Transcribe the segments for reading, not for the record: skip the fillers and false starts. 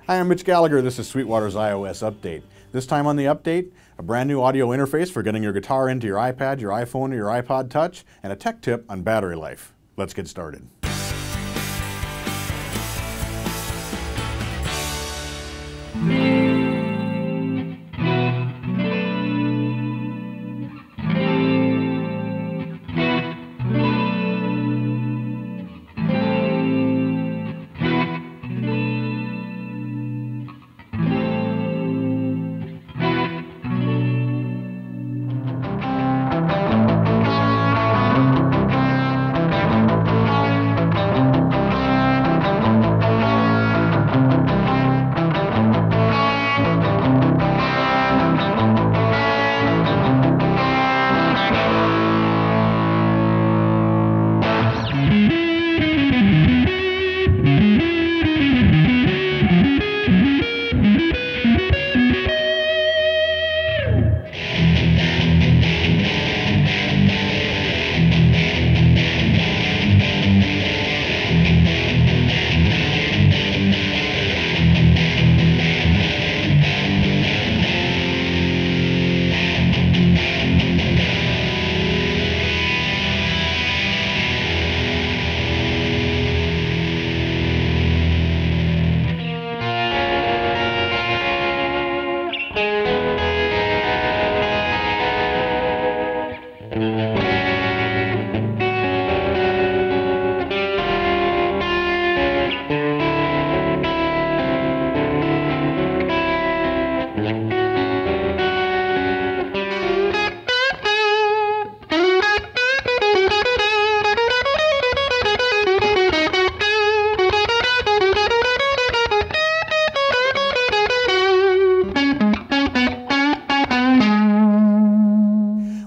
Hi, I'm Mitch Gallagher. This is Sweetwater's iOS update. This time on the update, a brand new audio interface for getting your guitar into your iPad, your iPhone, or your iPod Touch, and a tech tip on battery life. Let's get started.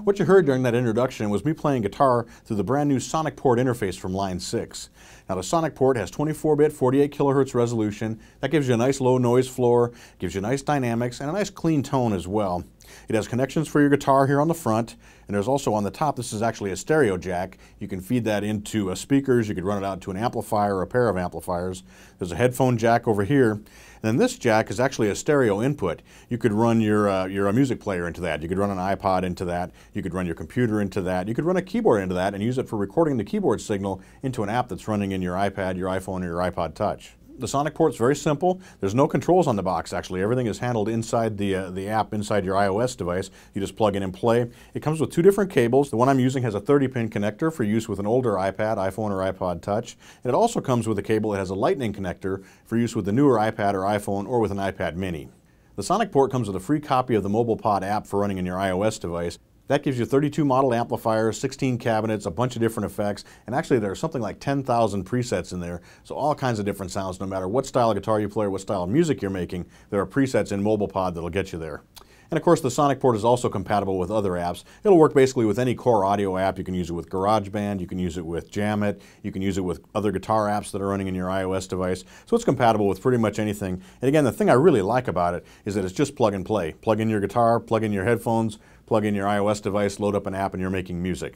What you heard during that introduction was me playing guitar through the brand new Sonic Port interface from Line 6. Now the Sonic Port has 24-bit 48 kilohertz resolution. That gives you a nice low noise floor, gives you nice dynamics, and a nice clean tone as well. It has connections for your guitar here on the front, and there's also on the top, this is actually a stereo jack. You can feed that into speakers, you could run it out to an amplifier or a pair of amplifiers. There's a headphone jack over here. And then this jack is actually a stereo input. You could run your music player into that. You could run an iPod into that. You could run your computer into that. You could run a keyboard into that and use it for recording the keyboard signal into an app that's running in your iPad, your iPhone, or your iPod Touch. The Sonic Port's very simple. There's no controls on the box, actually. Everything is handled inside the app, inside your iOS device. You just plug in and play. It comes with two different cables. The one I'm using has a 30-pin connector for use with an older iPad, iPhone, or iPod Touch. And it also comes with a cable that has a lightning connector for use with the newer iPad or iPhone or with an iPad mini. The Sonic Port comes with a free copy of the MobilePod app for running in your iOS device. That gives you 32 model amplifiers, 16 cabinets, a bunch of different effects, and actually there's something like 10,000 presets in there, so all kinds of different sounds. No matter what style of guitar you play or what style of music you're making, there are presets in MobilePod that'll get you there. And of course the Sonic Port is also compatible with other apps. It'll work basically with any core audio app. You can use it with GarageBand, you can use it with Jamit, you can use it with other guitar apps that are running in your iOS device. So it's compatible with pretty much anything. And again, the thing I really like about it is that it's just plug and play. Plug in your guitar, plug in your headphones, plug in your iOS device, load up an app, and you're making music.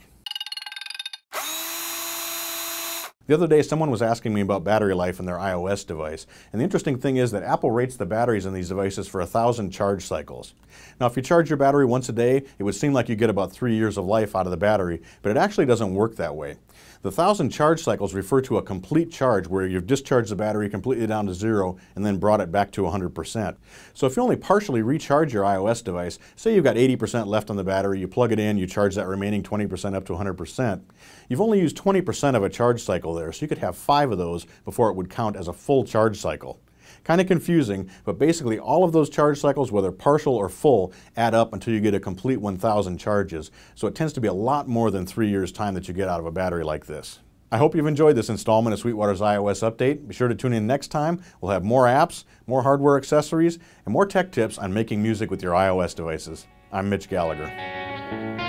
The other day, someone was asking me about battery life in their iOS device, and the interesting thing is that Apple rates the batteries in these devices for 1,000 charge cycles. Now, if you charge your battery once a day, it would seem like you get about 3 years of life out of the battery, but it actually doesn't work that way. The 1,000 charge cycles refer to a complete charge where you've discharged the battery completely down to 0 and then brought it back to 100%. So if you only partially recharge your iOS device, say you've got 80% left on the battery, you plug it in, you charge that remaining 20% up to 100%, you've only used 20% of a charge cycle there, so you could have 5 of those before it would count as a full charge cycle. Kind of confusing, but basically all of those charge cycles, whether partial or full, add up until you get a complete 1,000 charges. So it tends to be a lot more than 3 years' time that you get out of a battery like this. I hope you've enjoyed this installment of Sweetwater's iOS update. Be sure to tune in next time. We'll have more apps, more hardware accessories, and more tech tips on making music with your iOS devices. I'm Mitch Gallagher.